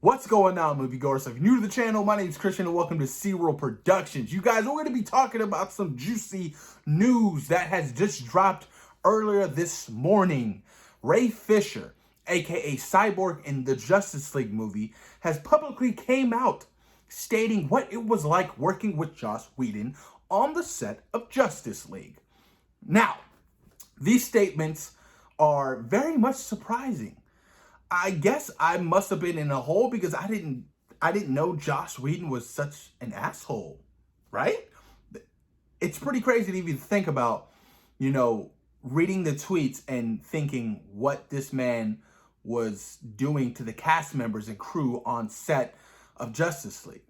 What's going on, moviegoers? If you're new to the channel, my name is Christian and welcome to SeaWorld Productions. You guys, we're going to be talking about some juicy news that has just dropped earlier this morning. Ray Fisher, aka Cyborg in the Justice League movie, has publicly came out stating what it was like working with Joss Whedon on the set of Justice League. Now, these statements are very much surprising. I guess I must have been in a hole because I didn't know Joss Whedon was such an asshole, right? It's pretty crazy to even think about, reading the tweets and thinking what this man was doing to the cast members and crew on set of Justice League.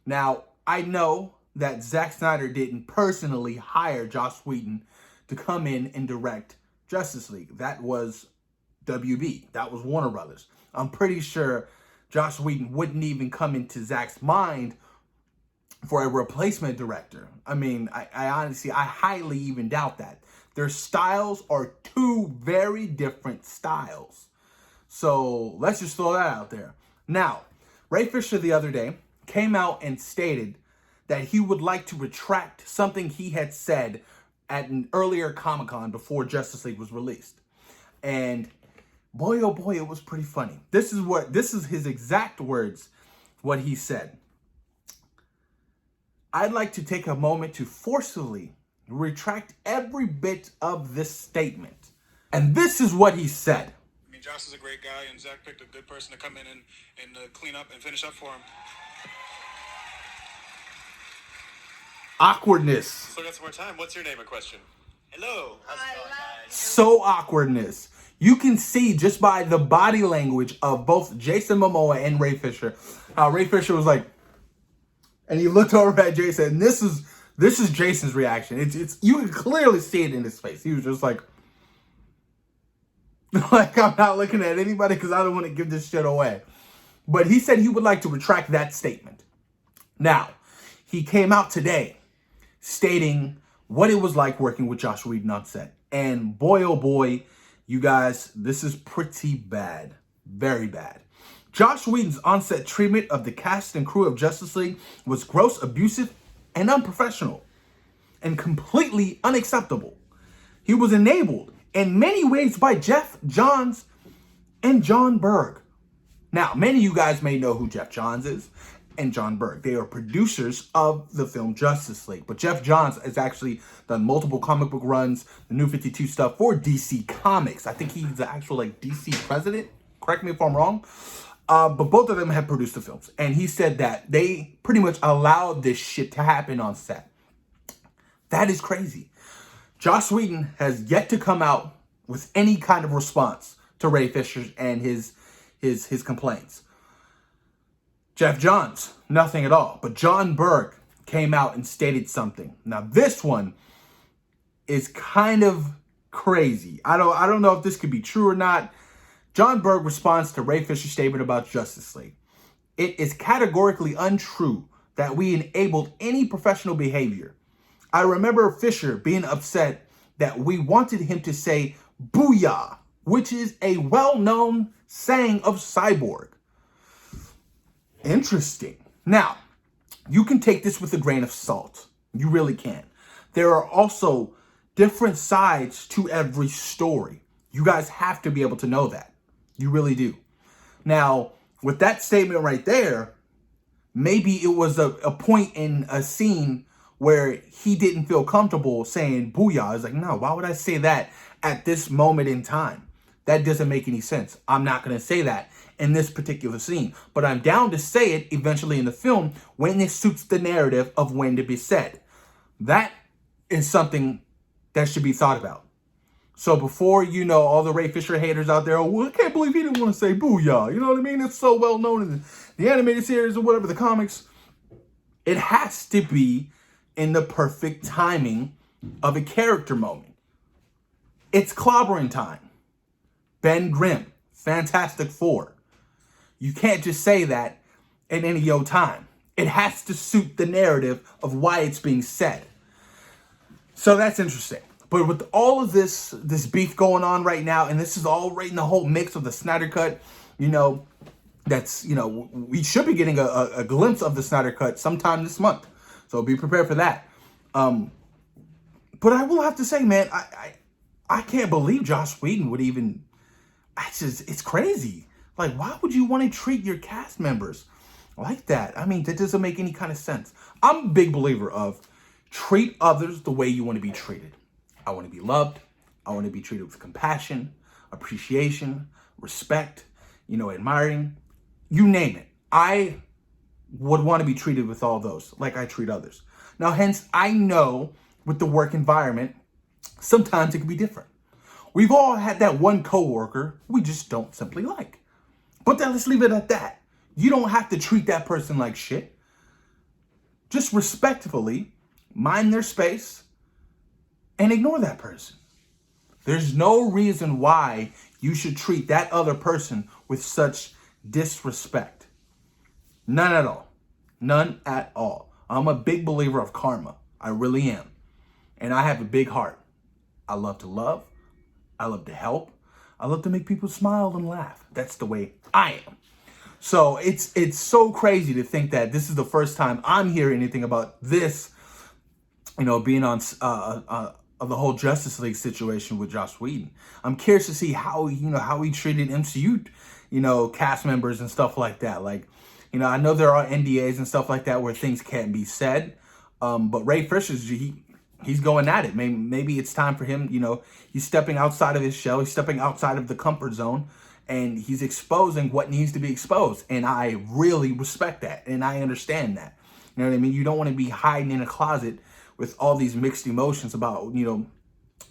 Now, I know that Zack Snyder didn't personally hire Joss Whedon to come in and direct Justice League. That was WB. That was Warner Brothers. I'm pretty sure Joss Whedon wouldn't even come into Zack's mind for a replacement director. I mean, I honestly, I highly even doubt that. Their styles are two very different styles. So let's just throw that out there. Now, Ray Fisher the other day came out and stated that he would like to retract something he had said at an earlier Comic-Con before Justice League was released. And boy, oh boy, it was pretty funny. This is his exact words, what he said. I'd like to take a moment to forcefully retract every bit of this statement. And this is what he said. I mean, Josh is a great guy, and Zach picked a good person to come in and clean up and finish up for him. Awkwardness. Still got some more time. What's your name and question? Hello. How's it going, guys? So awkwardness. You can see just by the body language of both Jason Momoa and Ray Fisher, how Ray Fisher was like, and he looked over at Jason, and this is Jason's reaction. It's you can clearly see it in his face. He was just like I'm not looking at anybody because I don't want to give this shit away. But he said he would like to retract that statement. Now, he came out today stating what it was like working with Joss Whedon on set. And boy, oh boy, you guys, this is pretty bad. Very bad. Joss Whedon's on-set treatment of the cast and crew of Justice League was gross, abusive, and unprofessional, and completely unacceptable. He was enabled in many ways by Jeff Johns and John Berg. Now, many of you guys may know who Jeff Johns is and John Berg. They are producers of the film Justice League. But Jeff Johns has actually done multiple comic book runs, the New 52 stuff for DC Comics. I think he's the actual DC president. Correct me if I'm wrong. But both of them have produced the films. And he said that they pretty much allowed this shit to happen on set. That is crazy. Joss Whedon has yet to come out with any kind of response to Ray Fisher and his complaints. Jeff Johns, nothing at all. But John Berg came out and stated something. Now, this one is kind of crazy. I don't know if this could be true or not. John Berg responds to Ray Fisher's statement about Justice League. It is categorically untrue that we enabled any professional behavior. I remember Fisher being upset that we wanted him to say "booyah," which is a well-known saying of Cyborg. Interesting. Now, you can take this with a grain of salt. You really can. There are also different sides to every story. You guys have to be able to know that. You really do. Now, with that statement right there, maybe it was a point in a scene where he didn't feel comfortable saying booyah. It's like, no, why would I say that at this moment in time? That doesn't make any sense. I'm not going to say that in this particular scene. But I'm down to say it eventually in the film when it suits the narrative of when to be said. That is something that should be thought about. So before, all the Ray Fisher haters out there, I can't believe he didn't want to say booyah. You know what I mean? It's so well known in the animated series or whatever, the comics. It has to be in the perfect timing of a character moment. It's clobbering time. Ben Grimm, Fantastic Four. You can't just say that at any time. It has to suit the narrative of why it's being said. So that's interesting. But with all of this beef going on right now, and this is all right in the whole mix of the Snyder Cut, that's, we should be getting a glimpse of the Snyder Cut sometime this month. So be prepared for that. But I will have to say, man, I can't believe Joss Whedon would even, it's crazy. Like, why would you want to treat your cast members like that? I mean, that doesn't make any kind of sense. I'm a big believer of treat others the way you want to be treated. I want to be loved. I want to be treated with compassion, appreciation, respect, admiring, you name it. I would want to be treated with all those like I treat others. Now, hence, I know with the work environment, sometimes it can be different. We've all had that one coworker we just don't simply like. But then let's leave it at that. You don't have to treat that person like shit. Just respectfully mind their space and ignore that person. There's no reason why you should treat that other person with such disrespect. None at all. None at all. I'm a big believer of karma. I really am. And I have a big heart. I love to love. I love to help. I love to make people smile and laugh. That's the way I am. So it's so crazy to think that this is the first time I'm hearing anything about this, being on the whole Justice League situation with Joss Whedon. I'm curious to see how he treated MCU, cast members and stuff like that. Like, I know there are NDAs and stuff like that where things can't be said. But Ray Fisher's, he's going at it. Maybe it's time for him, he's stepping outside of his shell. He's stepping outside of the comfort zone. And he's exposing what needs to be exposed. And I really respect that. And I understand that. You know what I mean? You don't want to be hiding in a closet with all these mixed emotions about,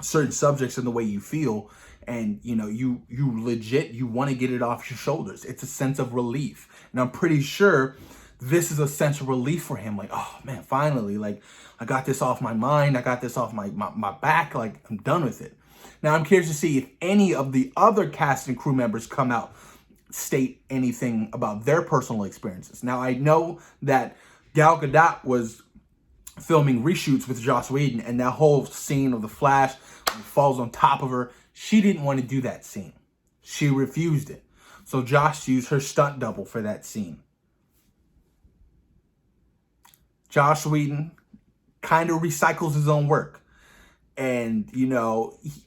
certain subjects and the way you feel. And, you legit, you want to get it off your shoulders. It's a sense of relief. And I'm pretty sure this is a sense of relief for him. Like, oh, man, finally, like, I got this off my mind. I got this off my back. Like, I'm done with it. Now, I'm curious to see if any of the other cast and crew members come out, state anything about their personal experiences. Now, I know that Gal Gadot was filming reshoots with Joss Whedon, and that whole scene of the Flash falls on top of her. She didn't want to do that scene. She refused it. So Josh used her stunt double for that scene. Joss Whedon kind of recycles his own work. And,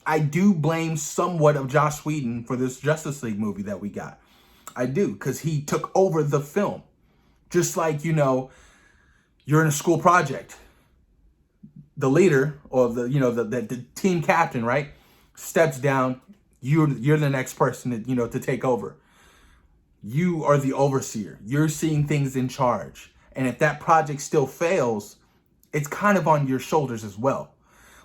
I do blame somewhat of Joss Whedon for this Justice League movie that we got. I do, because he took over the film. Just like, you're in a school project. The leader, or the team captain, right, steps down. You're the next person to take over. You are the overseer. You're seeing things in charge. And if that project still fails, it's kind of on your shoulders as well.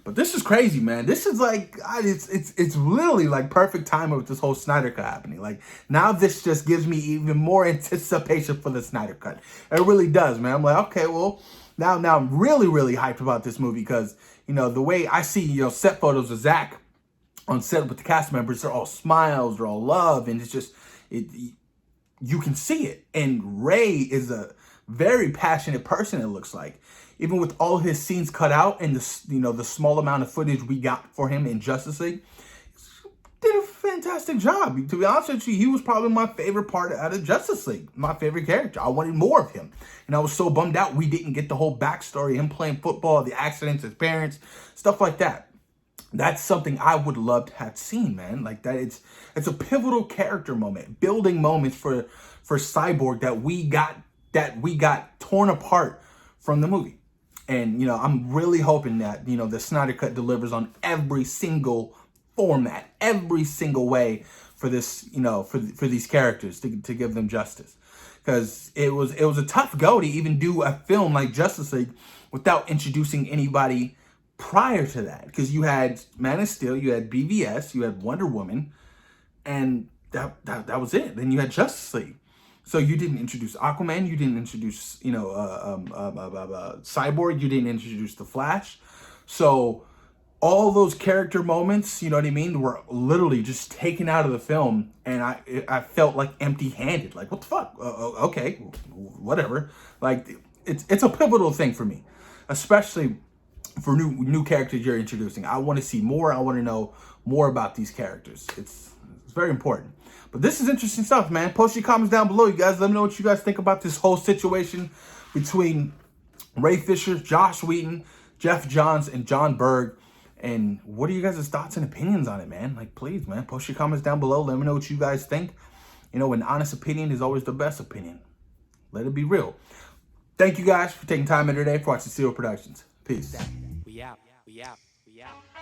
But this is crazy, man. This is like, it's literally like perfect timing with this whole Snyder Cut happening. Like, now this just gives me even more anticipation for the Snyder Cut. It really does, man. I'm like, okay, well, now I'm really, really hyped about this movie because, the way I see, set photos of Zach on set with the cast members, they're all smiles, they're all love, and it's just, you can see it. And Ray is a very passionate person, it looks like. Even with all his scenes cut out and the small amount of footage we got for him in Justice League, did a fantastic job. To be honest with you, he was probably my favorite part out of Justice League. My favorite character. I wanted more of him. And I was so bummed out we didn't get the whole backstory, him playing football, the accidents, his parents, stuff like that. That's something I would love to have seen, man. Like that, it's a pivotal character moment, building moments for Cyborg that we got torn apart from the movie. And, I'm really hoping that, the Snyder Cut delivers on every single format, every single way for this, for these characters to give them justice. Because it was a tough go to even do a film like Justice League without introducing anybody prior to that. Because you had Man of Steel, you had BVS, you had Wonder Woman, and that was it. Then you had Justice League. So you didn't introduce Aquaman, you didn't introduce, Cyborg, you didn't introduce the Flash. So all those character moments, you know what I mean, were literally just taken out of the film, and I felt like empty-handed. Like, what the fuck? Okay, whatever. Like, it's a pivotal thing for me, especially for new characters you're introducing. I want to see more. I want to know more about these characters. It's very important. But this is interesting stuff, man. Post your comments down below, you guys. Let me know what you guys think about this whole situation between Ray Fisher, Josh Whedon, Jeff Johns, and John Berg. And what are you guys' thoughts and opinions on it, man? Like, please, man, post your comments down below. Let me know what you guys think. You know, an honest opinion is always the best opinion. Let it be real. Thank you guys for taking time in today for watching Serial Productions. Peace. We out. We out. We out.